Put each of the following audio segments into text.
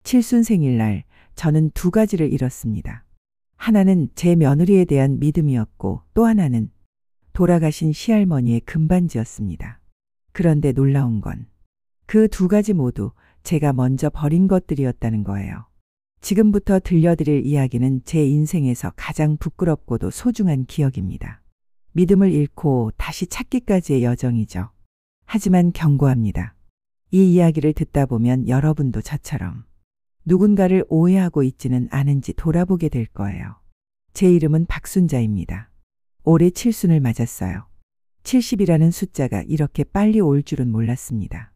칠순 생일날 저는 두 가지를 잃었습니다. 하나는 제 며느리에 대한 믿음이었고 또 하나는 돌아가신 시할머니의 금반지였습니다. 그런데 놀라운 건 그 두 가지 모두 제가 먼저 버린 것들이었다는 거예요. 지금부터 들려드릴 이야기는 제 인생에서 가장 부끄럽고도 소중한 기억입니다. 믿음을 잃고 다시 찾기까지의 여정이죠. 하지만 경고합니다. 이 이야기를 듣다 보면 여러분도 저처럼 누군가를 오해하고 있지는 않은지 돌아보게 될 거예요. 제 이름은 박순자입니다. 올해 칠순을 맞았어요. 70이라는 숫자가 이렇게 빨리 올 줄은 몰랐습니다.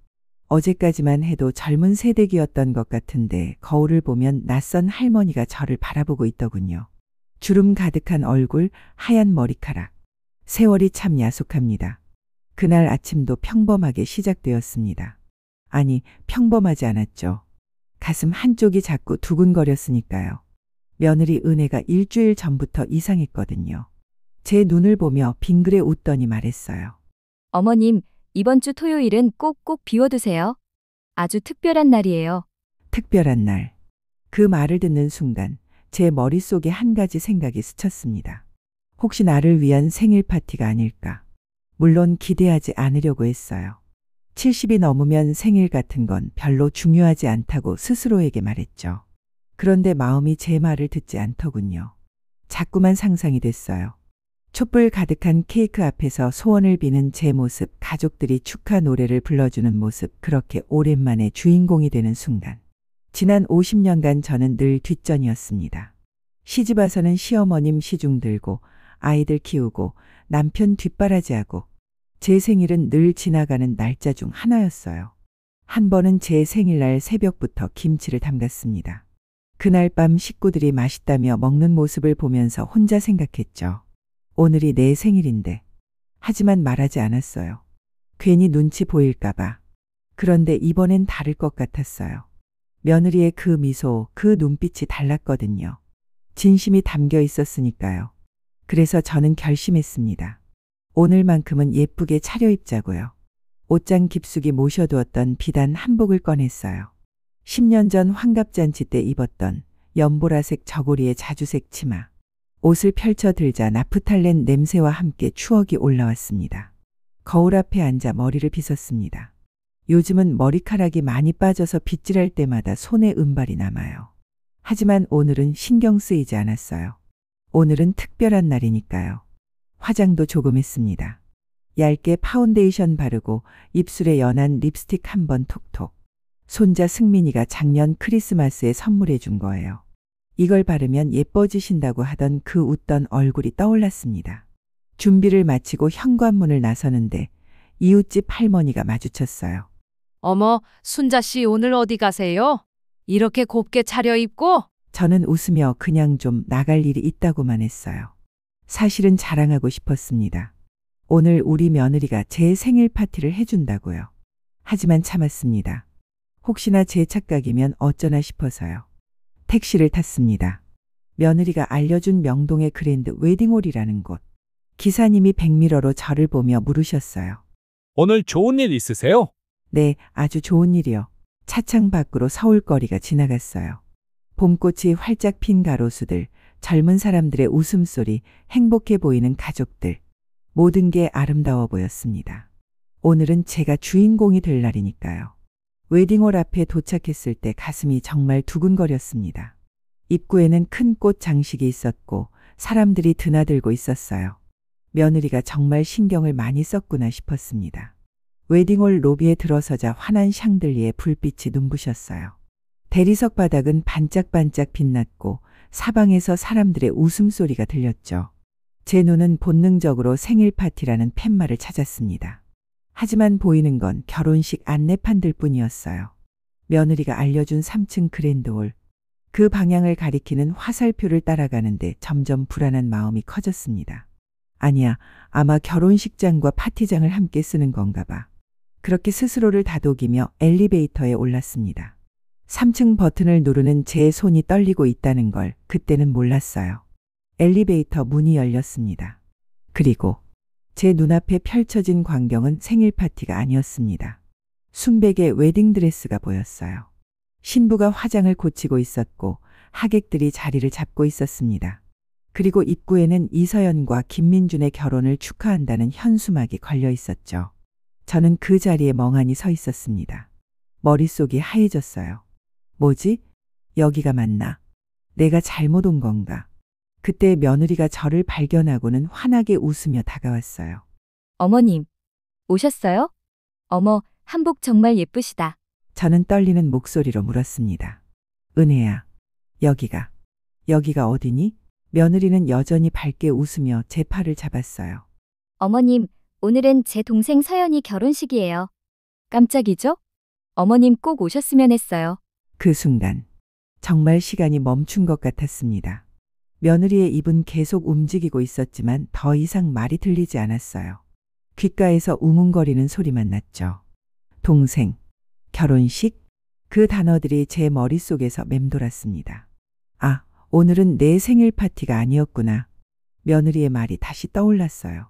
어제까지만 해도 젊은 새댁이었던 것 같은데 거울을 보면 낯선 할머니가 저를 바라보고 있더군요. 주름 가득한 얼굴, 하얀 머리카락. 세월이 참 야속합니다. 그날 아침도 평범하게 시작되었습니다. 아니, 평범하지 않았죠. 가슴 한쪽이 자꾸 두근거렸으니까요. 며느리 은혜가 일주일 전부터 이상했거든요. 제 눈을 보며 빙그레 웃더니 말했어요. 어머님, 이번 주 토요일은 꼭꼭 비워두세요. 아주 특별한 날이에요. 특별한 날. 그 말을 듣는 순간 제 머릿속에 한 가지 생각이 스쳤습니다. 혹시 나를 위한 생일 파티가 아닐까? 물론 기대하지 않으려고 했어요. 70이 넘으면 생일 같은 건 별로 중요하지 않다고 스스로에게 말했죠. 그런데 마음이 제 말을 듣지 않더군요. 자꾸만 상상이 됐어요. 촛불 가득한 케이크 앞에서 소원을 비는 제 모습, 가족들이 축하 노래를 불러주는 모습, 그렇게 오랜만에 주인공이 되는 순간. 지난 50년간 저는 늘 뒷전이었습니다. 시집 와서는 시어머님 시중 들고 아이들 키우고 남편 뒷바라지하고 제 생일은 늘 지나가는 날짜 중 하나였어요. 한 번은 제 생일날 새벽부터 김치를 담갔습니다. 그날 밤 식구들이 맛있다며 먹는 모습을 보면서 혼자 생각했죠. 오늘이 내 생일인데. 하지만 말하지 않았어요. 괜히 눈치 보일까봐. 그런데 이번엔 다를 것 같았어요. 며느리의 그 미소, 그 눈빛이 달랐거든요. 진심이 담겨 있었으니까요. 그래서 저는 결심했습니다. 오늘만큼은 예쁘게 차려입자고요. 옷장 깊숙이 모셔두었던 비단 한복을 꺼냈어요. 10년 전 환갑잔치 때 입었던 연보라색 저고리의 자주색 치마. 옷을 펼쳐 들자 나프탈렌 냄새와 함께 추억이 올라왔습니다. 거울 앞에 앉아 머리를 빗었습니다. 요즘은 머리카락이 많이 빠져서 빗질할 때마다 손에 은발이 남아요. 하지만 오늘은 신경 쓰이지 않았어요. 오늘은 특별한 날이니까요. 화장도 조금 했습니다. 얇게 파운데이션 바르고 입술에 연한 립스틱 한 번 톡톡. 손자 승민이가 작년 크리스마스에 선물해 준 거예요. 이걸 바르면 예뻐지신다고 하던 그 웃던 얼굴이 떠올랐습니다. 준비를 마치고 현관문을 나서는데 이웃집 할머니가 마주쳤어요. 어머, 순자 씨 오늘 어디 가세요? 이렇게 곱게 차려입고? 저는 웃으며 그냥 좀 나갈 일이 있다고만 했어요. 사실은 자랑하고 싶었습니다. 오늘 우리 며느리가 제 생일 파티를 해준다고요. 하지만 참았습니다. 혹시나 제 착각이면 어쩌나 싶어서요. 택시를 탔습니다. 며느리가 알려준 명동의 그랜드 웨딩홀이라는 곳. 기사님이 백미러로 저를 보며 물으셨어요. 오늘 좋은 일 있으세요? 네, 아주 좋은 일이요. 차창 밖으로 서울거리가 지나갔어요. 봄꽃이 활짝 핀 가로수들, 젊은 사람들의 웃음소리, 행복해 보이는 가족들. 모든 게 아름다워 보였습니다. 오늘은 제가 주인공이 될 날이니까요. 웨딩홀 앞에 도착했을 때 가슴이 정말 두근거렸습니다. 입구에는 큰 꽃 장식이 있었고 사람들이 드나들고 있었어요. 며느리가 정말 신경을 많이 썼구나 싶었습니다. 웨딩홀 로비에 들어서자 환한 샹들리에 불빛이 눈부셨어요. 대리석 바닥은 반짝반짝 빛났고 사방에서 사람들의 웃음소리가 들렸죠. 제 눈은 본능적으로 생일 파티라는 팻말을 찾았습니다. 하지만 보이는 건 결혼식 안내판들 뿐이었어요. 며느리가 알려준 3층 그랜드홀. 그 방향을 가리키는 화살표를 따라가는데 점점 불안한 마음이 커졌습니다. 아니야, 아마 결혼식장과 파티장을 함께 쓰는 건가 봐. 그렇게 스스로를 다독이며 엘리베이터에 올랐습니다. 3층 버튼을 누르는 제 손이 떨리고 있다는 걸 그때는 몰랐어요. 엘리베이터 문이 열렸습니다. 그리고 제 눈앞에 펼쳐진 광경은 생일 파티가 아니었습니다. 순백의 웨딩드레스가 보였어요. 신부가 화장을 고치고 있었고 하객들이 자리를 잡고 있었습니다. 그리고 입구에는 이서연과 김민준의 결혼을 축하한다는 현수막이 걸려 있었죠. 저는 그 자리에 멍하니 서 있었습니다. 머릿속이 하얘졌어요. 뭐지? 여기가 맞나? 내가 잘못 온 건가? 그때 며느리가 저를 발견하고는 환하게 웃으며 다가왔어요. 어머님, 오셨어요? 어머, 한복 정말 예쁘시다. 저는 떨리는 목소리로 물었습니다. 은혜야, 여기가 어디니? 며느리는 여전히 밝게 웃으며 제 팔을 잡았어요. 어머님, 오늘은 제 동생 서연이 결혼식이에요. 깜짝이죠? 어머님 꼭 오셨으면 했어요. 그 순간 정말 시간이 멈춘 것 같았습니다. 며느리의 입은 계속 움직이고 있었지만 더 이상 말이 들리지 않았어요. 귓가에서 웅웅거리는 소리만 났죠. 동생, 결혼식? 그 단어들이 제 머릿속에서 맴돌았습니다. 아, 오늘은 내 생일 파티가 아니었구나. 며느리의 말이 다시 떠올랐어요.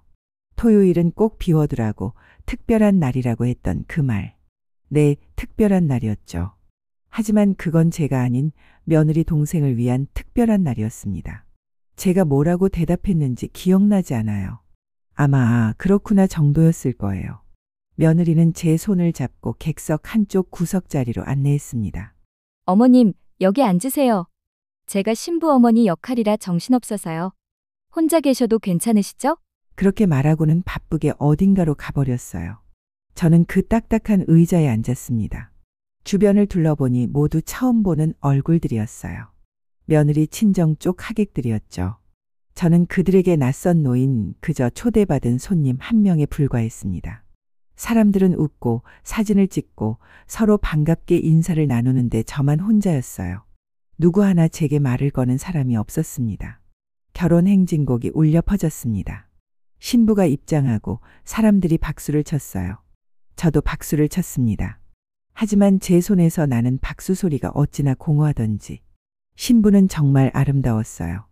토요일은 꼭 비워두라고 특별한 날이라고 했던 그 말. 네, 특별한 날이었죠. 하지만 그건 제가 아닌 며느리 동생을 위한 특별한 날이었습니다. 제가 뭐라고 대답했는지 기억나지 않아요. 아마 그렇구나 정도였을 거예요. 며느리는 제 손을 잡고 객석 한쪽 구석 자리로 안내했습니다. 어머님, 여기 앉으세요. 제가 신부 어머니 역할이라 정신없어서요. 혼자 계셔도 괜찮으시죠? 그렇게 말하고는 바쁘게 어딘가로 가버렸어요. 저는 그 딱딱한 의자에 앉았습니다. 주변을 둘러보니 모두 처음 보는 얼굴들이었어요. 며느리 친정 쪽 하객들이었죠. 저는 그들에게 낯선 노인, 그저 초대받은 손님 한 명에 불과했습니다. 사람들은 웃고 사진을 찍고 서로 반갑게 인사를 나누는데 저만 혼자였어요. 누구 하나 제게 말을 거는 사람이 없었습니다. 결혼 행진곡이 울려 퍼졌습니다. 신부가 입장하고 사람들이 박수를 쳤어요. 저도 박수를 쳤습니다. 하지만 제 손에서 나는 박수 소리가 어찌나 공허하던지. 신부는 정말 아름다웠어요.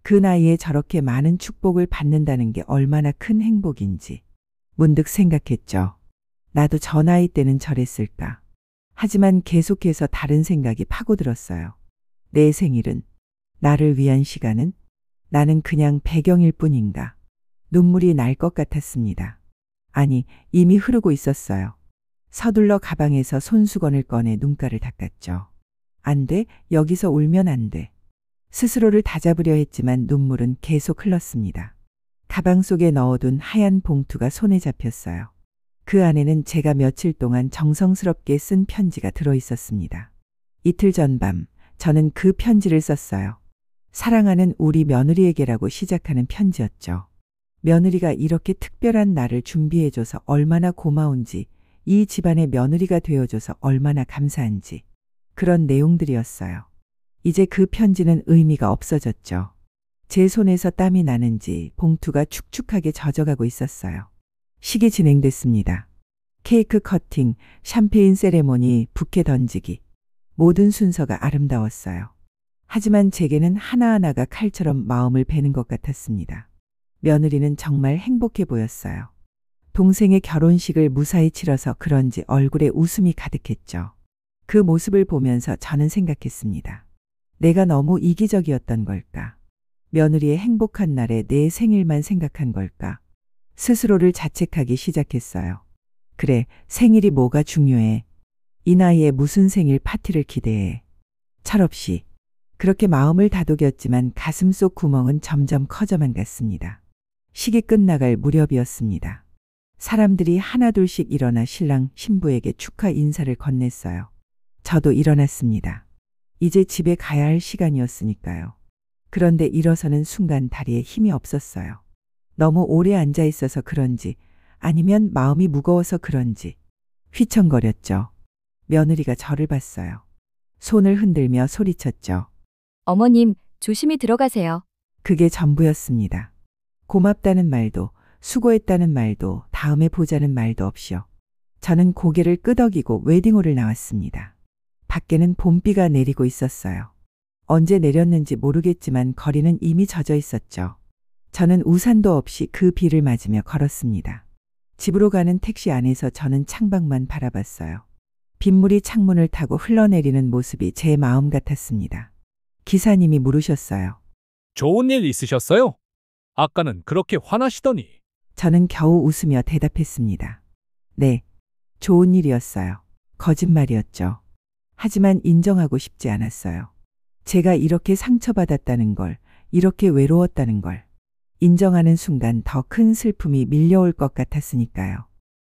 그 나이에 저렇게 많은 축복을 받는다는 게 얼마나 큰 행복인지. 문득 생각했죠. 나도 저 나이 때는 저랬을까. 하지만 계속해서 다른 생각이 파고들었어요. 내 생일은, 나를 위한 시간은, 나는 그냥 배경일 뿐인가. 눈물이 날 것 같았습니다. 아니, 이미 흐르고 있었어요. 서둘러 가방에서 손수건을 꺼내 눈가를 닦았죠. 안 돼, 여기서 울면 안 돼. 스스로를 다잡으려 했지만 눈물은 계속 흘렀습니다. 가방 속에 넣어둔 하얀 봉투가 손에 잡혔어요. 그 안에는 제가 며칠 동안 정성스럽게 쓴 편지가 들어 있었습니다. 이틀 전 밤, 저는 그 편지를 썼어요. 사랑하는 우리 며느리에게라고 시작하는 편지였죠. 며느리가 이렇게 특별한 날을 준비해줘서 얼마나 고마운지, 이 집안의 며느리가 되어줘서 얼마나 감사한지, 그런 내용들이었어요. 이제 그 편지는 의미가 없어졌죠. 제 손에서 땀이 나는지 봉투가 축축하게 젖어가고 있었어요. 식이 진행됐습니다. 케이크 커팅, 샴페인 세레모니, 부케 던지기. 모든 순서가 아름다웠어요. 하지만 제게는 하나하나가 칼처럼 마음을 베는 것 같았습니다. 며느리는 정말 행복해 보였어요. 동생의 결혼식을 무사히 치러서 그런지 얼굴에 웃음이 가득했죠. 그 모습을 보면서 저는 생각했습니다. 내가 너무 이기적이었던 걸까? 며느리의 행복한 날에 내 생일만 생각한 걸까? 스스로를 자책하기 시작했어요. 그래, 생일이 뭐가 중요해? 이 나이에 무슨 생일 파티를 기대해? 철없이. 그렇게 마음을 다독였지만 가슴 속 구멍은 점점 커져만 갔습니다. 식이 끝나갈 무렵이었습니다. 사람들이 하나둘씩 일어나 신랑, 신부에게 축하 인사를 건넸어요. 저도 일어났습니다. 이제 집에 가야 할 시간이었으니까요. 그런데 일어서는 순간 다리에 힘이 없었어요. 너무 오래 앉아 있어서 그런지 아니면 마음이 무거워서 그런지 휘청거렸죠. 며느리가 저를 봤어요. 손을 흔들며 소리쳤죠. 어머님, 조심히 들어가세요. 그게 전부였습니다. 고맙다는 말도, 수고했다는 말도, 다음에 보자는 말도 없이요. 저는 고개를 끄덕이고 웨딩홀을 나왔습니다. 밖에는 봄비가 내리고 있었어요. 언제 내렸는지 모르겠지만 거리는 이미 젖어 있었죠. 저는 우산도 없이 그 비를 맞으며 걸었습니다. 집으로 가는 택시 안에서 저는 창밖만 바라봤어요. 빗물이 창문을 타고 흘러내리는 모습이 제 마음 같았습니다. 기사님이 물으셨어요. 좋은 일 있으셨어요? 아까는 그렇게 화나시더니. 저는 겨우 웃으며 대답했습니다. 네, 좋은 일이었어요. 거짓말이었죠. 하지만 인정하고 싶지 않았어요. 제가 이렇게 상처받았다는 걸, 이렇게 외로웠다는 걸 인정하는 순간 더 큰 슬픔이 밀려올 것 같았으니까요.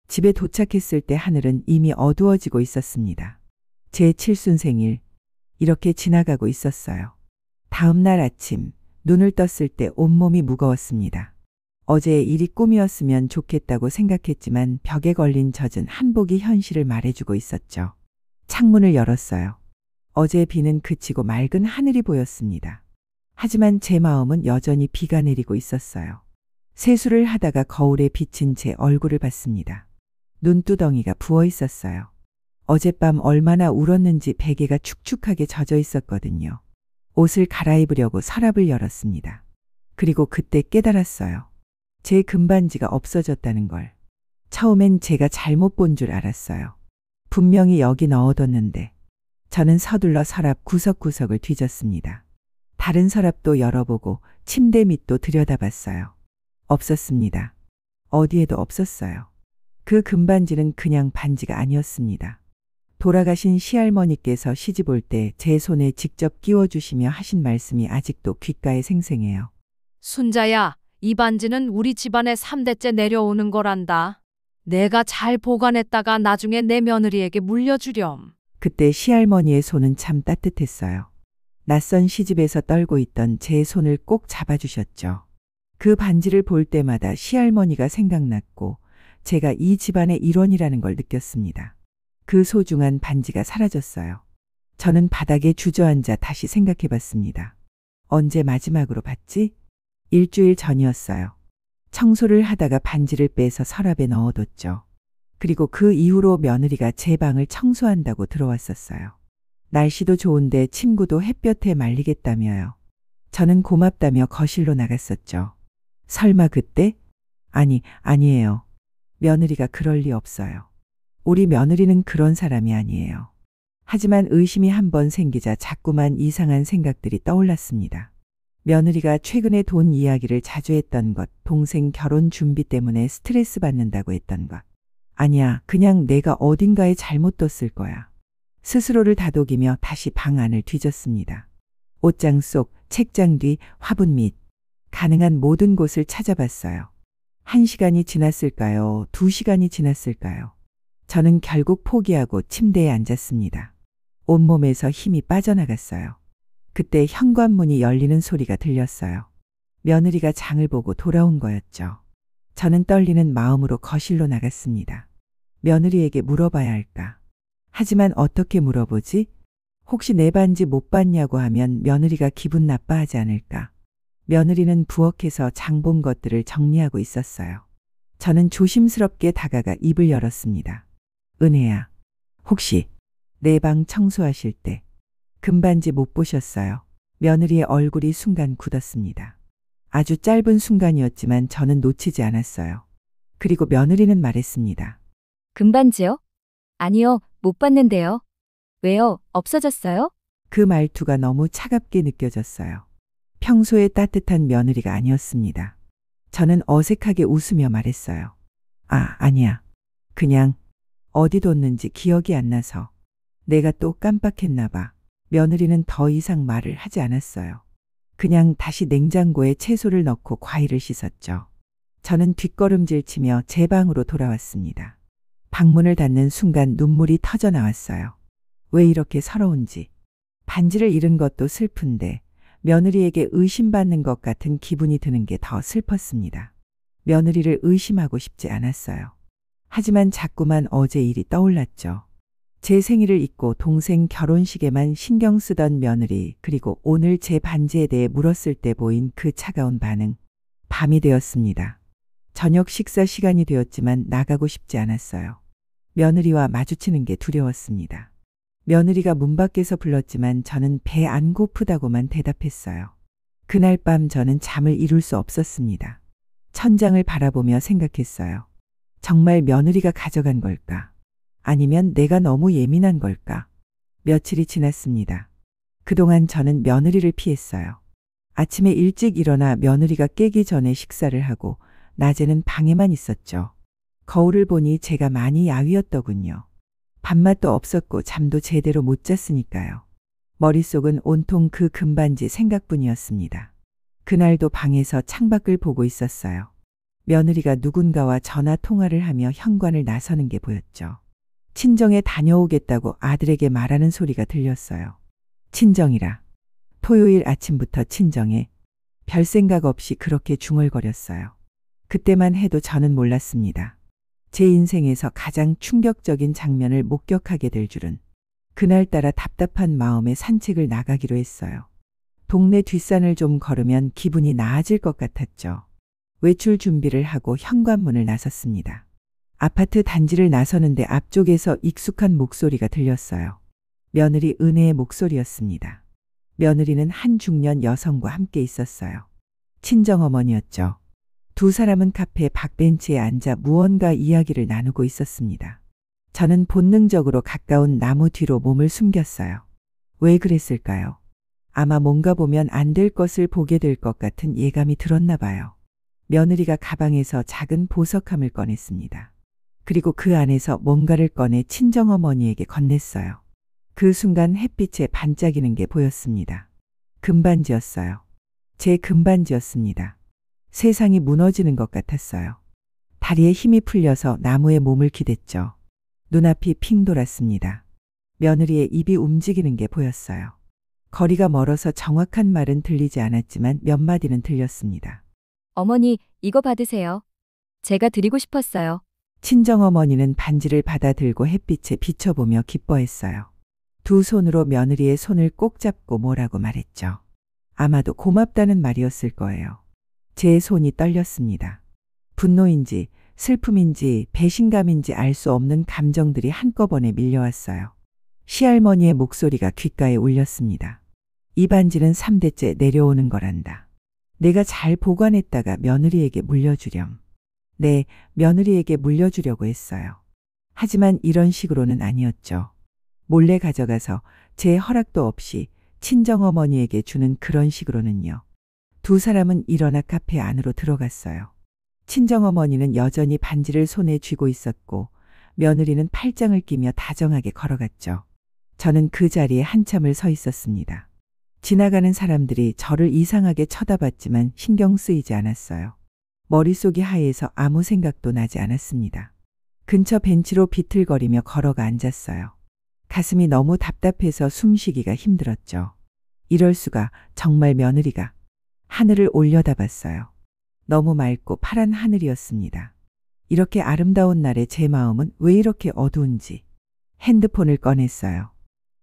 집에 도착했을 때 하늘은 이미 어두워지고 있었습니다. 제 칠순 생일, 이렇게 지나가고 있었어요. 다음 날 아침, 눈을 떴을 때 온몸이 무거웠습니다. 어제의 일이 꿈이었으면 좋겠다고 생각했지만 벽에 걸린 젖은 한복이 현실을 말해주고 있었죠. 창문을 열었어요. 어제 비는 그치고 맑은 하늘이 보였습니다. 하지만 제 마음은 여전히 비가 내리고 있었어요. 세수를 하다가 거울에 비친 제 얼굴을 봤습니다. 눈두덩이가 부어 있었어요. 어젯밤 얼마나 울었는지 베개가 축축하게 젖어 있었거든요. 옷을 갈아입으려고 서랍을 열었습니다. 그리고 그때 깨달았어요. 제 금반지가 없어졌다는 걸. 처음엔 제가 잘못 본 줄 알았어요. 분명히 여기 넣어뒀는데. 저는 서둘러 서랍 구석구석을 뒤졌습니다. 다른 서랍도 열어보고 침대 밑도 들여다봤어요. 없었습니다. 어디에도 없었어요. 그 금반지는 그냥 반지가 아니었습니다. 돌아가신 시할머니께서 시집 올 때 제 손에 직접 끼워주시며 하신 말씀이 아직도 귓가에 생생해요. 순자야, 이 반지는 우리 집안에 3대째 내려오는 거란다. 내가 잘 보관했다가 나중에 내 며느리에게 물려주렴. 그때 시할머니의 손은 참 따뜻했어요. 낯선 시집에서 떨고 있던 제 손을 꼭 잡아주셨죠. 그 반지를 볼 때마다 시할머니가 생각났고 제가 이 집안의 일원이라는 걸 느꼈습니다. 그 소중한 반지가 사라졌어요. 저는 바닥에 주저앉아 다시 생각해 봤습니다. 언제 마지막으로 봤지? 일주일 전이었어요. 청소를 하다가 반지를 빼서 서랍에 넣어뒀죠. 그리고 그 이후로 며느리가 제 방을 청소한다고 들어왔었어요. 날씨도 좋은데 친구도 햇볕에 말리겠다며요. 저는 고맙다며 거실로 나갔었죠. 설마 그때? 아니에요. 며느리가 그럴 리 없어요. 우리 며느리는 그런 사람이 아니에요. 하지만 의심이 한번 생기자 자꾸만 이상한 생각들이 떠올랐습니다. 며느리가 최근에 돈 이야기를 자주 했던 것, 동생 결혼 준비 때문에 스트레스 받는다고 했던 것. 아니야, 그냥 내가 어딘가에 잘못 뒀을 거야. 스스로를 다독이며 다시 방 안을 뒤졌습니다. 옷장 속, 책장 뒤, 화분 밑, 가능한 모든 곳을 찾아봤어요. 1시간이 지났을까요? 2시간이 지났을까요? 저는 결국 포기하고 침대에 앉았습니다. 온몸에서 힘이 빠져나갔어요. 그때 현관문이 열리는 소리가 들렸어요. 며느리가 장을 보고 돌아온 거였죠. 저는 떨리는 마음으로 거실로 나갔습니다. 며느리에게 물어봐야 할까? 하지만 어떻게 물어보지? 혹시 내 반지 못 봤냐고 하면 며느리가 기분 나빠하지 않을까? 며느리는 부엌에서 장 본 것들을 정리하고 있었어요. 저는 조심스럽게 다가가 입을 열었습니다. 은혜야, 혹시 내 방 청소하실 때 금반지 못 보셨어요? 며느리의 얼굴이 순간 굳었습니다. 아주 짧은 순간이었지만 저는 놓치지 않았어요. 그리고 며느리는 말했습니다. 금반지요? 아니요, 못 봤는데요. 왜요? 없어졌어요? 그 말투가 너무 차갑게 느껴졌어요. 평소에 따뜻한 며느리가 아니었습니다. 저는 어색하게 웃으며 말했어요. 아니야. 그냥 어디 뒀는지 기억이 안 나서. 내가 또 깜빡했나 봐. 며느리는 더 이상 말을 하지 않았어요. 그냥 다시 냉장고에 채소를 넣고 과일을 씻었죠. 저는 뒷걸음질 치며 제 방으로 돌아왔습니다. 방문을 닫는 순간 눈물이 터져 나왔어요. 왜 이렇게 서러운지. 반지를 잃은 것도 슬픈데 며느리에게 의심받는 것 같은 기분이 드는 게 더 슬펐습니다. 며느리를 의심하고 싶지 않았어요. 하지만 자꾸만 어제 일이 떠올랐죠. 제 생일을 잊고 동생 결혼식에만 신경 쓰던 며느리, 그리고 오늘 제 반지에 대해 물었을 때 보인 그 차가운 반응. 밤이 되었습니다. 저녁 식사 시간이 되었지만 나가고 싶지 않았어요. 며느리와 마주치는 게 두려웠습니다. 며느리가 문 밖에서 불렀지만 저는 배 안 고프다고만 대답했어요. 그날 밤 저는 잠을 이룰 수 없었습니다. 천장을 바라보며 생각했어요. 정말 며느리가 가져간 걸까? 아니면 내가 너무 예민한 걸까? 며칠이 지났습니다. 그동안 저는 며느리를 피했어요. 아침에 일찍 일어나 며느리가 깨기 전에 식사를 하고 낮에는 방에만 있었죠. 거울을 보니 제가 많이 야위었더군요. 밥맛도 없었고 잠도 제대로 못 잤으니까요. 머릿속은 온통 그 금반지 생각뿐이었습니다. 그날도 방에서 창밖을 보고 있었어요. 며느리가 누군가와 전화 통화를 하며 현관을 나서는 게 보였죠. 친정에 다녀오겠다고 아들에게 말하는 소리가 들렸어요. 친정이라. 토요일 아침부터 친정에. 별 생각 없이 그렇게 중얼거렸어요. 그때만 해도 저는 몰랐습니다. 제 인생에서 가장 충격적인 장면을 목격하게 될 줄은. 그날따라 답답한 마음에 산책을 나가기로 했어요. 동네 뒷산을 좀 걸으면 기분이 나아질 것 같았죠. 외출 준비를 하고 현관문을 나섰습니다. 아파트 단지를 나서는데 앞쪽에서 익숙한 목소리가 들렸어요. 며느리 은혜의 목소리였습니다. 며느리는 한 중년 여성과 함께 있었어요. 친정어머니였죠. 두 사람은 카페 박벤치에 앉아 무언가 이야기를 나누고 있었습니다. 저는 본능적으로 가까운 나무 뒤로 몸을 숨겼어요. 왜 그랬을까요? 아마 뭔가 보면 안 될 것을 보게 될 것 같은 예감이 들었나 봐요. 며느리가 가방에서 작은 보석함을 꺼냈습니다. 그리고 그 안에서 뭔가를 꺼내 친정어머니에게 건넸어요. 그 순간 햇빛에 반짝이는 게 보였습니다. 금반지였어요. 제 금반지였습니다. 세상이 무너지는 것 같았어요. 다리에 힘이 풀려서 나무에 몸을 기댔죠. 눈앞이 핑 돌았습니다. 며느리의 입이 움직이는 게 보였어요. 거리가 멀어서 정확한 말은 들리지 않았지만 몇 마디는 들렸습니다. 어머니, 이거 받으세요. 제가 드리고 싶었어요. 친정어머니는 반지를 받아 들고 햇빛에 비춰보며 기뻐했어요. 두 손으로 며느리의 손을 꼭 잡고 뭐라고 말했죠. 아마도 고맙다는 말이었을 거예요. 제 손이 떨렸습니다. 분노인지 슬픔인지 배신감인지 알 수 없는 감정들이 한꺼번에 밀려왔어요. 시할머니의 목소리가 귓가에 울렸습니다. 이 반지는 3대째 내려오는 거란다. 내가 잘 보관했다가 며느리에게 물려주렴. 네, 며느리에게 물려주려고 했어요. 하지만 이런 식으로는 아니었죠. 몰래 가져가서 제 허락도 없이 친정어머니에게 주는 그런 식으로는요. 두 사람은 일어나 카페 안으로 들어갔어요. 친정어머니는 여전히 반지를 손에 쥐고 있었고 며느리는 팔짱을 끼며 다정하게 걸어갔죠. 저는 그 자리에 한참을 서 있었습니다. 지나가는 사람들이 저를 이상하게 쳐다봤지만 신경 쓰이지 않았어요. 머릿속이 하얘서 아무 생각도 나지 않았습니다. 근처 벤치로 비틀거리며 걸어가 앉았어요. 가슴이 너무 답답해서 숨쉬기가 힘들었죠. 이럴 수가, 정말 며느리가. 하늘을 올려다봤어요. 너무 맑고 파란 하늘이었습니다. 이렇게 아름다운 날에 제 마음은 왜 이렇게 어두운지. 핸드폰을 꺼냈어요.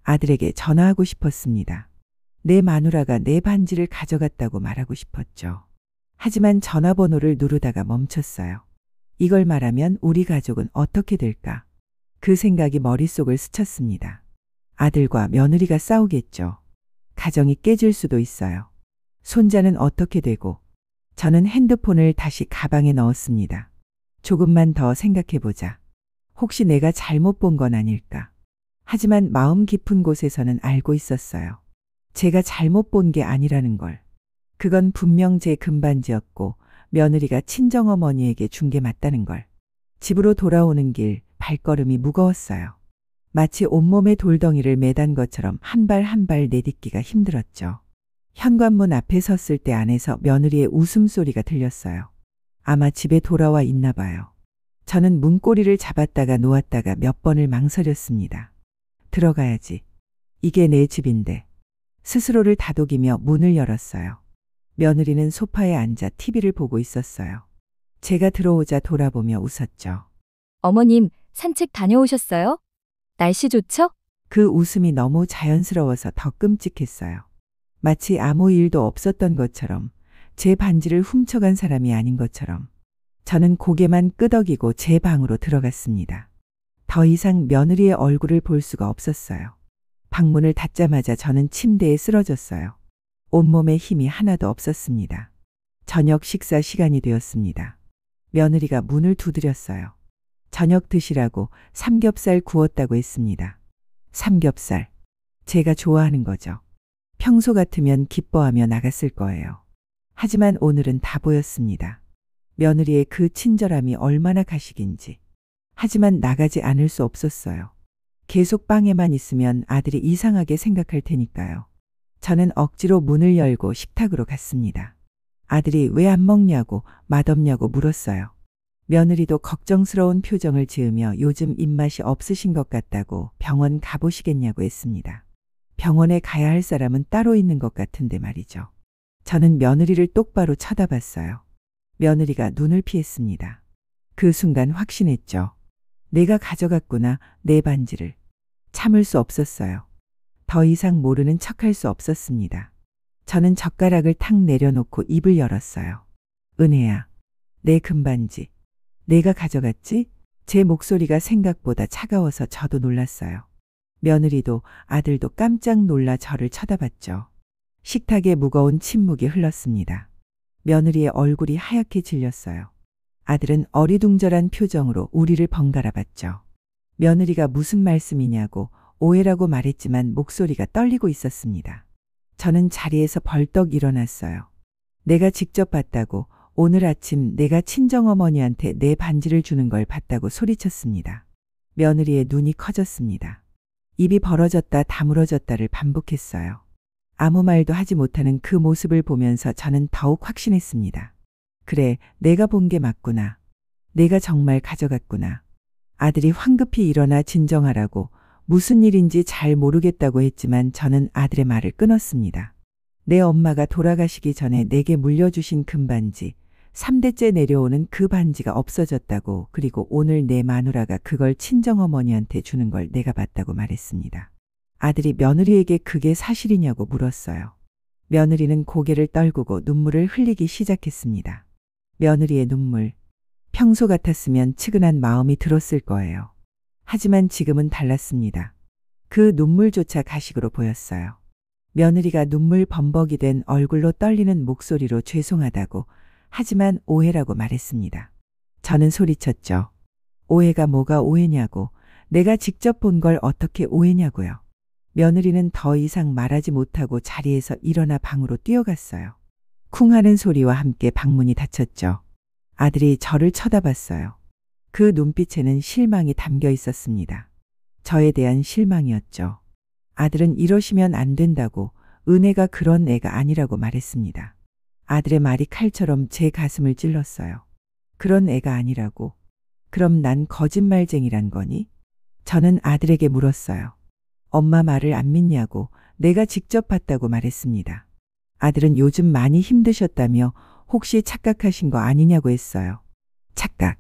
아들에게 전화하고 싶었습니다. 내 마누라가 내 반지를 가져갔다고 말하고 싶었죠. 하지만 전화번호를 누르다가 멈췄어요. 이걸 말하면 우리 가족은 어떻게 될까? 그 생각이 머릿속을 스쳤습니다. 아들과 며느리가 싸우겠죠. 가정이 깨질 수도 있어요. 손자는 어떻게 되고. 저는 핸드폰을 다시 가방에 넣었습니다. 조금만 더 생각해보자. 혹시 내가 잘못 본 건 아닐까? 하지만 마음 깊은 곳에서는 알고 있었어요. 제가 잘못 본 게 아니라는 걸. 그건 분명 제 금반지였고 며느리가 친정어머니에게 준 게 맞다는 걸. 집으로 돌아오는 길 발걸음이 무거웠어요. 마치 온몸에 돌덩이를 매단 것처럼 한 발 한 발 내딛기가 힘들었죠. 현관문 앞에 섰을 때 안에서 며느리의 웃음소리가 들렸어요. 아마 집에 돌아와 있나 봐요. 저는 문고리를 잡았다가 놓았다가 몇 번을 망설였습니다. 들어가야지. 이게 내 집인데. 스스로를 다독이며 문을 열었어요. 며느리는 소파에 앉아 TV를 보고 있었어요. 제가 들어오자 돌아보며 웃었죠. 어머님, 산책 다녀오셨어요? 날씨 좋죠? 그 웃음이 너무 자연스러워서 더 끔찍했어요. 마치 아무 일도 없었던 것처럼, 제 반지를 훔쳐간 사람이 아닌 것처럼. 저는 고개만 끄덕이고 제 방으로 들어갔습니다. 더 이상 며느리의 얼굴을 볼 수가 없었어요. 방문을 닫자마자 저는 침대에 쓰러졌어요. 온몸에 힘이 하나도 없었습니다. 저녁 식사 시간이 되었습니다. 며느리가 문을 두드렸어요. 저녁 드시라고 삼겹살 구웠다고 했습니다. 삼겹살. 제가 좋아하는 거죠. 평소 같으면 기뻐하며 나갔을 거예요. 하지만 오늘은 다 보였습니다. 며느리의 그 친절함이 얼마나 가식인지. 하지만 나가지 않을 수 없었어요. 계속 방에만 있으면 아들이 이상하게 생각할 테니까요. 저는 억지로 문을 열고 식탁으로 갔습니다. 아들이 왜 안 먹냐고 맛없냐고 물었어요. 며느리도 걱정스러운 표정을 지으며 요즘 입맛이 없으신 것 같다고 병원 가보시겠냐고 했습니다. 병원에 가야 할 사람은 따로 있는 것 같은데 말이죠. 저는 며느리를 똑바로 쳐다봤어요. 며느리가 눈을 피했습니다. 그 순간 확신했죠. 내가 가져갔구나, 내 반지를. 참을 수 없었어요. 더 이상 모르는 척할 수 없었습니다. 저는 젓가락을 탁 내려놓고 입을 열었어요. 은혜야, 내 금반지. 내가 가져갔지? 제 목소리가 생각보다 차가워서 저도 놀랐어요. 며느리도 아들도 깜짝 놀라 저를 쳐다봤죠. 식탁에 무거운 침묵이 흘렀습니다. 며느리의 얼굴이 하얗게 질렸어요. 아들은 어리둥절한 표정으로 우리를 번갈아 봤죠. 며느리가 무슨 말씀이냐고 오해라고 말했지만 목소리가 떨리고 있었습니다. 저는 자리에서 벌떡 일어났어요. 내가 직접 봤다고, 오늘 아침 내가 친정어머니한테 내 반지를 주는 걸 봤다고 소리쳤습니다. 며느리의 눈이 커졌습니다. 입이 벌어졌다 다물어졌다를 반복했어요. 아무 말도 하지 못하는 그 모습을 보면서 저는 더욱 확신했습니다. 그래, 내가 본 게 맞구나. 내가 정말 가져갔구나. 아들이 황급히 일어나 진정하라고, 무슨 일인지 잘 모르겠다고 했지만 저는 아들의 말을 끊었습니다. 내 엄마가 돌아가시기 전에 내게 물려주신 금반지, 3대째 내려오는 그 반지가 없어졌다고, 그리고 오늘 내 마누라가 그걸 친정어머니한테 주는 걸 내가 봤다고 말했습니다. 아들이 며느리에게 그게 사실이냐고 물었어요. 며느리는 고개를 떨구고 눈물을 흘리기 시작했습니다. 며느리의 눈물. 평소 같았으면 측은한 마음이 들었을 거예요. 하지만 지금은 달랐습니다. 그 눈물조차 가식으로 보였어요. 며느리가 눈물 범벅이 된 얼굴로 떨리는 목소리로 죄송하다고, 하지만 오해라고 말했습니다. 저는 소리쳤죠. 오해가 뭐가 오해냐고, 내가 직접 본 걸 어떻게 오해냐고요. 며느리는 더 이상 말하지 못하고 자리에서 일어나 방으로 뛰어갔어요. 쿵 하는 소리와 함께 방문이 닫혔죠. 아들이 저를 쳐다봤어요. 그 눈빛에는 실망이 담겨 있었습니다. 저에 대한 실망이었죠. 아들은 이러시면 안 된다고, 은혜가 그런 애가 아니라고 말했습니다. 아들의 말이 칼처럼 제 가슴을 찔렀어요. 그런 애가 아니라고? 그럼 난 거짓말쟁이란 거니? 저는 아들에게 물었어요. 엄마 말을 안 믿냐고, 내가 직접 봤다고 말했습니다. 아들은 요즘 많이 힘드셨다며 혹시 착각하신 거 아니냐고 했어요. 착각.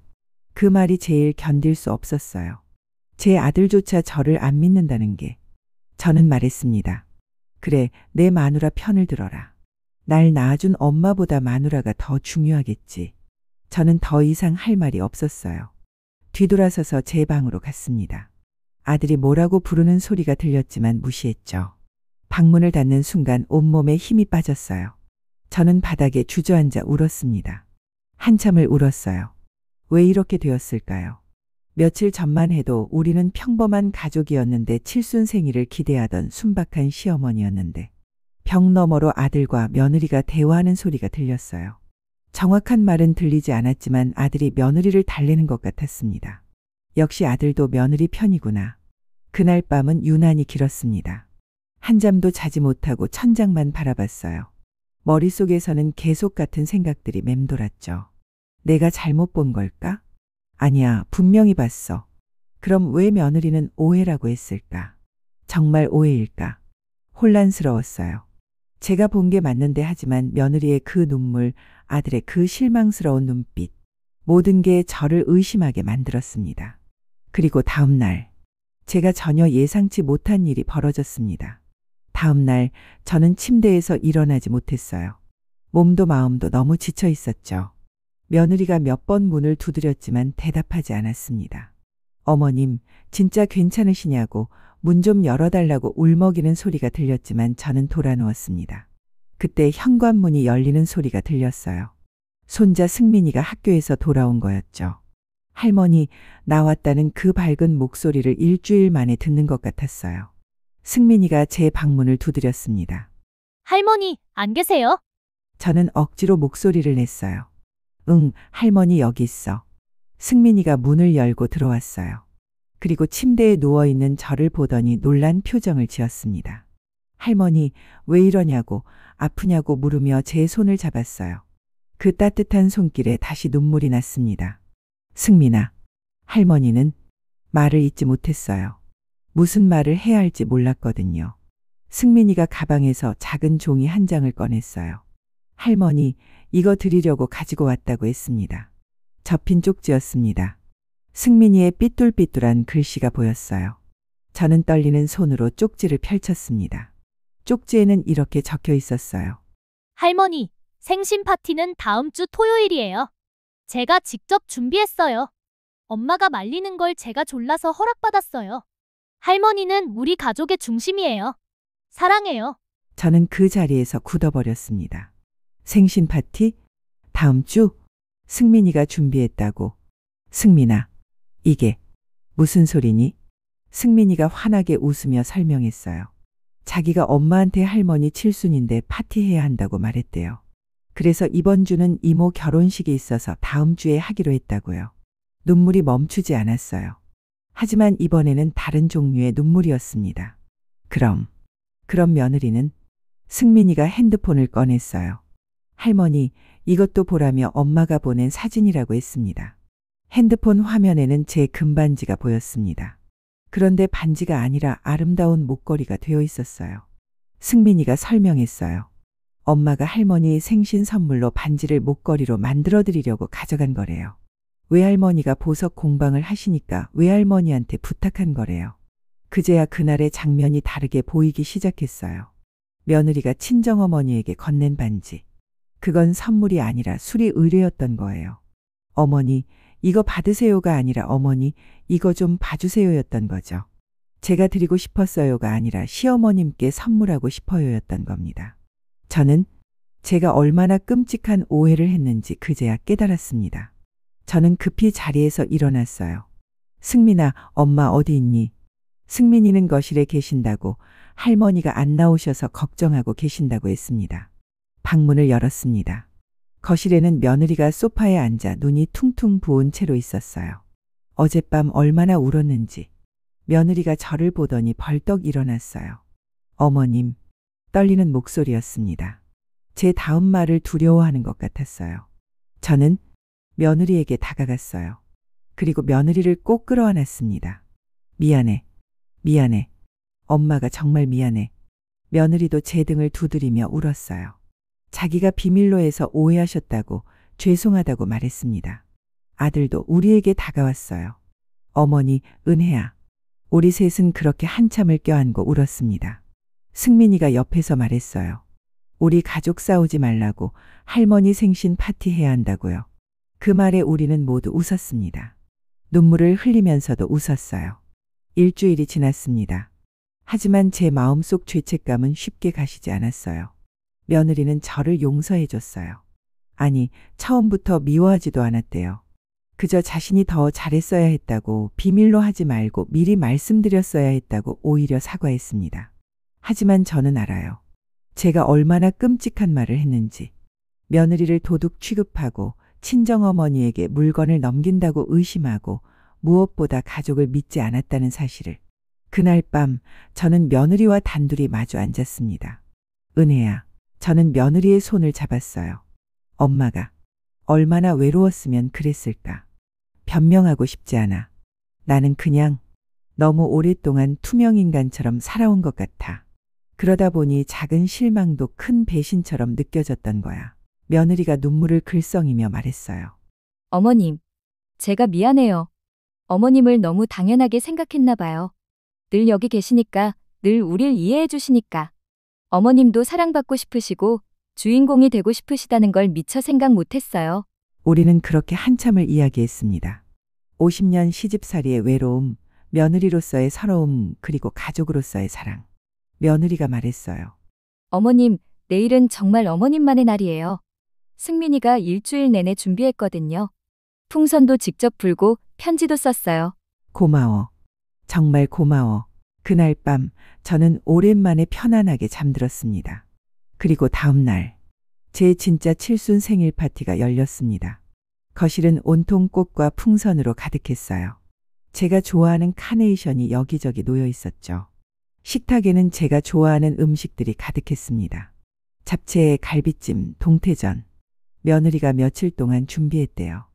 그 말이 제일 견딜 수 없었어요. 제 아들조차 저를 안 믿는다는 게. 저는 말했습니다. 그래, 내 마누라 편을 들어라. 날 낳아준 엄마보다 마누라가 더 중요하겠지. 저는 더 이상 할 말이 없었어요. 뒤돌아서서 제 방으로 갔습니다. 아들이 뭐라고 부르는 소리가 들렸지만 무시했죠. 방문을 닫는 순간 온몸에 힘이 빠졌어요. 저는 바닥에 주저앉아 울었습니다. 한참을 울었어요. 왜 이렇게 되었을까요? 며칠 전만 해도 우리는 평범한 가족이었는데 칠순 생일을 기대하던 순박한 시어머니였는데 벽 너머로 아들과 며느리가 대화하는 소리가 들렸어요. 정확한 말은 들리지 않았지만 아들이 며느리를 달래는 것 같았습니다. 역시 아들도 며느리 편이구나. 그날 밤은 유난히 길었습니다. 한잠도 자지 못하고 천장만 바라봤어요. 머릿속에서는 계속 같은 생각들이 맴돌았죠. 내가 잘못 본 걸까? 아니야, 분명히 봤어. 그럼 왜 며느리는 오해라고 했을까? 정말 오해일까? 혼란스러웠어요. 제가 본 게 맞는데 하지만 며느리의 그 눈물, 아들의 그 실망스러운 눈빛, 모든 게 저를 의심하게 만들었습니다. 그리고 다음 날, 제가 전혀 예상치 못한 일이 벌어졌습니다. 다음 날 저는 침대에서 일어나지 못했어요. 몸도 마음도 너무 지쳐 있었죠. 며느리가 몇 번 문을 두드렸지만 대답하지 않았습니다. 어머님, 진짜 괜찮으시냐고 문 좀 열어달라고 울먹이는 소리가 들렸지만 저는 돌아누웠습니다. 그때 현관문이 열리는 소리가 들렸어요. 손자 승민이가 학교에서 돌아온 거였죠. 할머니 나왔다는 그 밝은 목소리를 일주일 만에 듣는 것 같았어요. 승민이가 제 방문을 두드렸습니다. 할머니, 안 계세요? 저는 억지로 목소리를 냈어요. 응, 할머니 여기 있어. 승민이가 문을 열고 들어왔어요. 그리고 침대에 누워있는 저를 보더니 놀란 표정을 지었습니다. 할머니, 왜 이러냐고, 아프냐고 물으며 제 손을 잡았어요. 그 따뜻한 손길에 다시 눈물이 났습니다. 승민아, 할머니는 말을 잇지 못했어요. 무슨 말을 해야 할지 몰랐거든요. 승민이가 가방에서 작은 종이 한 장을 꺼냈어요. 할머니, 이거 드리려고 가지고 왔다고 했습니다. 접힌 쪽지였습니다. 승민이의 삐뚤삐뚤한 글씨가 보였어요. 저는 떨리는 손으로 쪽지를 펼쳤습니다. 쪽지에는 이렇게 적혀 있었어요. 할머니, 생신 파티는 다음 주 토요일이에요. 제가 직접 준비했어요. 엄마가 말리는 걸 제가 졸라서 허락받았어요. 할머니는 우리 가족의 중심이에요. 사랑해요. 저는 그 자리에서 굳어버렸습니다. 생신 파티? 다음 주? 승민이가 준비했다고. 승민아, 이게 무슨 소리니? 승민이가 환하게 웃으며 설명했어요. 자기가 엄마한테 할머니 칠순인데 파티해야 한다고 말했대요. 그래서 이번 주는 이모 결혼식이 있어서 다음 주에 하기로 했다고요. 눈물이 멈추지 않았어요. 하지만 이번에는 다른 종류의 눈물이었습니다. 그럼 며느리는? 승민이가 핸드폰을 꺼냈어요. 할머니, 이것도 보라며 엄마가 보낸 사진이라고 했습니다. 핸드폰 화면에는 제 금반지가 보였습니다. 그런데 반지가 아니라 아름다운 목걸이가 되어 있었어요. 승민이가 설명했어요. 엄마가 할머니 생신 선물로 반지를 목걸이로 만들어 드리려고 가져간 거래요. 외할머니가 보석 공방을 하시니까 외할머니한테 부탁한 거래요. 그제야 그날의 장면이 다르게 보이기 시작했어요. 며느리가 친정어머니에게 건넨 반지. 그건 선물이 아니라 수리 의뢰였던 거예요. 어머니, 이거 받으세요가 아니라 어머니, 이거 좀 봐주세요였던 거죠. 제가 드리고 싶었어요가 아니라 시어머님께 선물하고 싶어요였던 겁니다. 저는 제가 얼마나 끔찍한 오해를 했는지 그제야 깨달았습니다. 저는 급히 자리에서 일어났어요. 승민아, 엄마 어디 있니? 승민이는 거실에 계신다고, 할머니가 안 나오셔서 걱정하고 계신다고 했습니다. 방문을 열었습니다. 거실에는 며느리가 소파에 앉아 눈이 퉁퉁 부은 채로 있었어요. 어젯밤 얼마나 울었는지. 며느리가 저를 보더니 벌떡 일어났어요. 어머님, 떨리는 목소리였습니다. 제 다음 말을 두려워하는 것 같았어요. 저는 며느리에게 다가갔어요. 그리고 며느리를 꼭 끌어안았습니다. 미안해. 미안해. 엄마가 정말 미안해. 며느리도 제 등을 두드리며 울었어요. 자기가 비밀로 해서 오해하셨다고, 죄송하다고 말했습니다. 아들도 우리에게 다가왔어요. 어머니, 은혜야. 우리 셋은 그렇게 한참을 껴안고 울었습니다. 승민이가 옆에서 말했어요. 우리 가족 싸우지 말라고, 할머니 생신 파티해야 한다고요. 그 말에 우리는 모두 웃었습니다. 눈물을 흘리면서도 웃었어요. 일주일이 지났습니다. 하지만 제 마음속 죄책감은 쉽게 가시지 않았어요. 며느리는 저를 용서해 줬어요. 아니, 처음부터 미워하지도 않았대요. 그저 자신이 더 잘했어야 했다고, 비밀로 하지 말고 미리 말씀드렸어야 했다고 오히려 사과했습니다. 하지만 저는 알아요. 제가 얼마나 끔찍한 말을 했는지. 며느리를 도둑 취급하고 친정어머니에게 물건을 넘긴다고 의심하고 무엇보다 가족을 믿지 않았다는 사실을. 그날 밤 저는 며느리와 단둘이 마주 앉았습니다. 은혜야, 저는 며느리의 손을 잡았어요. 엄마가 얼마나 외로웠으면 그랬을까. 변명하고 싶지 않아. 나는 그냥 너무 오랫동안 투명인간처럼 살아온 것 같아. 그러다 보니 작은 실망도 큰 배신처럼 느껴졌던 거야. 며느리가 눈물을 글썽이며 말했어요. 어머님, 제가 미안해요. 어머님을 너무 당연하게 생각했나 봐요. 늘 여기 계시니까, 늘 우릴 이해해 주시니까. 어머님도 사랑받고 싶으시고 주인공이 되고 싶으시다는 걸 미처 생각 못했어요. 우리는 그렇게 한참을 이야기했습니다. 50년 시집살이의 외로움, 며느리로서의 서러움, 그리고 가족으로서의 사랑. 며느리가 말했어요. 어머님, 내일은 정말 어머님만의 날이에요. 승민이가 일주일 내내 준비했거든요. 풍선도 직접 불고 편지도 썼어요. 고마워. 정말 고마워. 그날 밤 저는 오랜만에 편안하게 잠들었습니다. 그리고 다음 날 제 진짜 칠순 생일 파티가 열렸습니다. 거실은 온통 꽃과 풍선으로 가득했어요. 제가 좋아하는 카네이션이 여기저기 놓여 있었죠. 식탁에는 제가 좋아하는 음식들이 가득했습니다. 잡채에 갈비찜, 동태전. 며느리가 며칠 동안 준비했대요.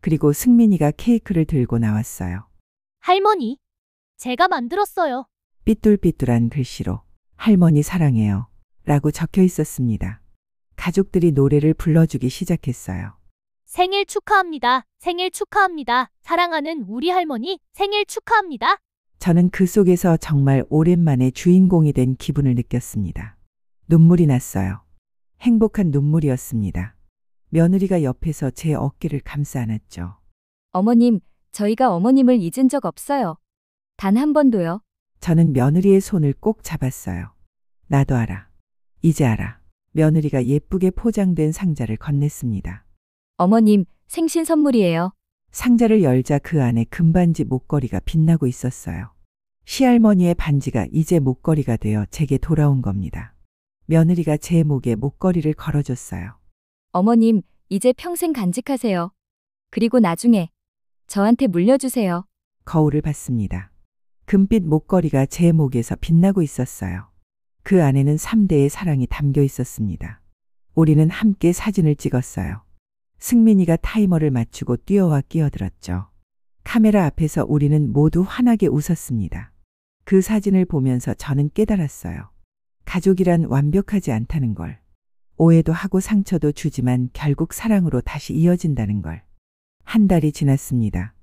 그리고 승민이가 케이크를 들고 나왔어요. 할머니, 제가 만들었어요. 삐뚤삐뚤한 글씨로 할머니 사랑해요 라고 적혀 있었습니다. 가족들이 노래를 불러주기 시작했어요. 생일 축하합니다. 생일 축하합니다. 사랑하는 우리 할머니, 생일 축하합니다. 저는 그 속에서 정말 오랜만에 주인공이 된 기분을 느꼈습니다. 눈물이 났어요. 행복한 눈물이었습니다. 며느리가 옆에서 제 어깨를 감싸 안았죠. 어머님, 저희가 어머님을 잊은 적 없어요. 단 한 번도요. 저는 며느리의 손을 꼭 잡았어요. 나도 알아. 이제 알아. 며느리가 예쁘게 포장된 상자를 건넸습니다. 어머님, 생신 선물이에요. 상자를 열자 그 안에 금반지 목걸이가 빛나고 있었어요. 시할머니의 반지가 이제 목걸이가 되어 제게 돌아온 겁니다. 며느리가 제 목에 목걸이를 걸어줬어요. 어머님, 이제 평생 간직하세요. 그리고 나중에 저한테 물려주세요. 거울을 봤습니다. 금빛 목걸이가 제 목에서 빛나고 있었어요. 그 안에는 3대의 사랑이 담겨 있었습니다. 우리는 함께 사진을 찍었어요. 승민이가 타이머를 맞추고 뛰어와 끼어들었죠. 카메라 앞에서 우리는 모두 환하게 웃었습니다. 그 사진을 보면서 저는 깨달았어요. 가족이란 완벽하지 않다는 걸. 오해도 하고 상처도 주지만 결국 사랑으로 다시 이어진다는 걸. 한 달이 지났습니다.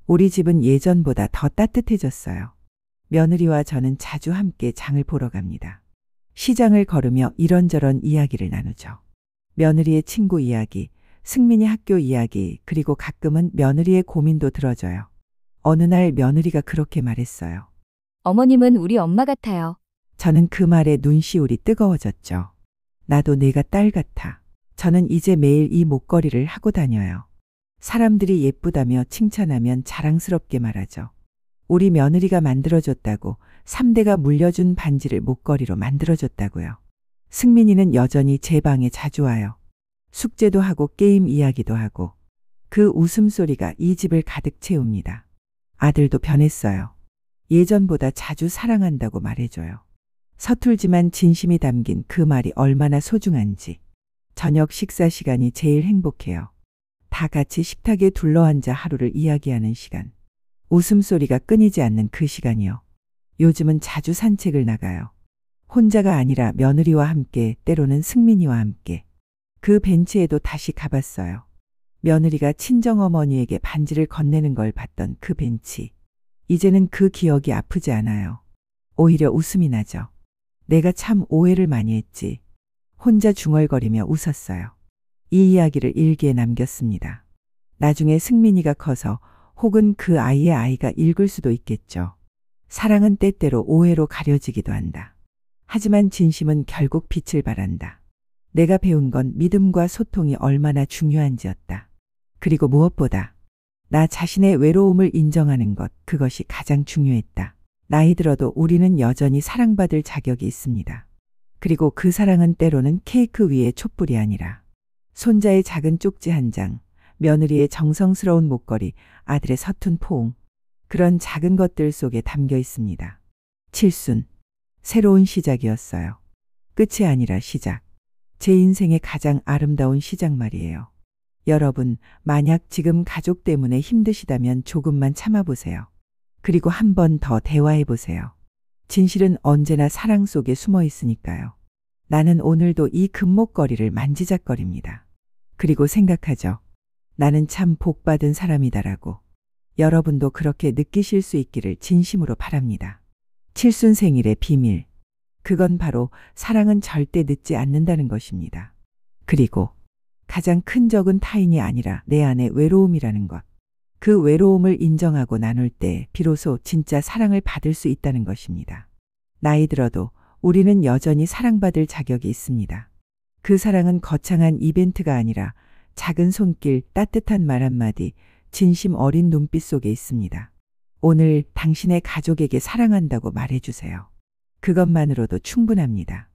우리 집은 예전보다 더 따뜻해졌어요. 며느리와 저는 자주 함께 장을 보러 갑니다. 시장을 걸으며 이런저런 이야기를 나누죠. 며느리의 친구 이야기, 승민이 학교 이야기, 그리고 가끔은 며느리의 고민도 들어줘요. 어느 날 며느리가 그렇게 말했어요. 어머님은 우리 엄마 같아요. 저는 그 말에 눈시울이 뜨거워졌죠. 나도 내가 딸 같아. 저는 이제 매일 이 목걸이를 하고 다녀요. 사람들이 예쁘다며 칭찬하면 자랑스럽게 말하죠. 우리 며느리가 만들어줬다고, 3대가 물려준 반지를 목걸이로 만들어줬다고요. 승민이는 여전히 제 방에 자주 와요. 숙제도 하고 게임 이야기도 하고. 그 웃음소리가 이 집을 가득 채웁니다. 아들도 변했어요. 예전보다 자주 사랑한다고 말해줘요. 서툴지만 진심이 담긴 그 말이 얼마나 소중한지. 저녁 식사 시간이 제일 행복해요. 다 같이 식탁에 둘러앉아 하루를 이야기하는 시간. 웃음소리가 끊이지 않는 그 시간이요. 요즘은 자주 산책을 나가요. 혼자가 아니라 며느리와 함께, 때로는 승민이와 함께. 그 벤치에도 다시 가봤어요. 며느리가 친정어머니에게 반지를 건네는 걸 봤던 그 벤치. 이제는 그 기억이 아프지 않아요. 오히려 웃음이 나죠. 내가 참 오해를 많이 했지. 혼자 중얼거리며 웃었어요. 이 이야기를 일기에 남겼습니다. 나중에 승민이가 커서 혹은 그 아이의 아이가 읽을 수도 있겠죠. 사랑은 때때로 오해로 가려지기도 한다. 하지만 진심은 결국 빛을 발한다. 내가 배운 건 믿음과 소통이 얼마나 중요한지였다. 그리고 무엇보다 나 자신의 외로움을 인정하는 것, 그것이 가장 중요했다. 나이 들어도 우리는 여전히 사랑받을 자격이 있습니다. 그리고 그 사랑은 때로는 케이크 위에 촛불이 아니라 손자의 작은 쪽지 한 장, 며느리의 정성스러운 목걸이, 아들의 서툰 포옹, 그런 작은 것들 속에 담겨 있습니다. 칠순, 새로운 시작이었어요. 끝이 아니라 시작. 제 인생의 가장 아름다운 시작 말이에요. 여러분, 만약 지금 가족 때문에 힘드시다면 조금만 참아보세요. 그리고 한 번 더 대화해보세요. 진실은 언제나 사랑 속에 숨어 있으니까요. 나는 오늘도 이 금목걸이를 만지작거립니다. 그리고 생각하죠. 나는 참 복받은 사람이다라고. 여러분도 그렇게 느끼실 수 있기를 진심으로 바랍니다. 칠순 생일의 비밀. 그건 바로 사랑은 절대 늦지 않는다는 것입니다. 그리고 가장 큰 적은 타인이 아니라 내 안의 외로움이라는 것. 그 외로움을 인정하고 나눌 때 비로소 진짜 사랑을 받을 수 있다는 것입니다. 나이 들어도 우리는 여전히 사랑받을 자격이 있습니다. 그 사랑은 거창한 이벤트가 아니라 작은 손길, 따뜻한 말 한마디, 진심 어린 눈빛 속에 있습니다. 오늘 당신의 가족에게 사랑한다고 말해주세요. 그것만으로도 충분합니다.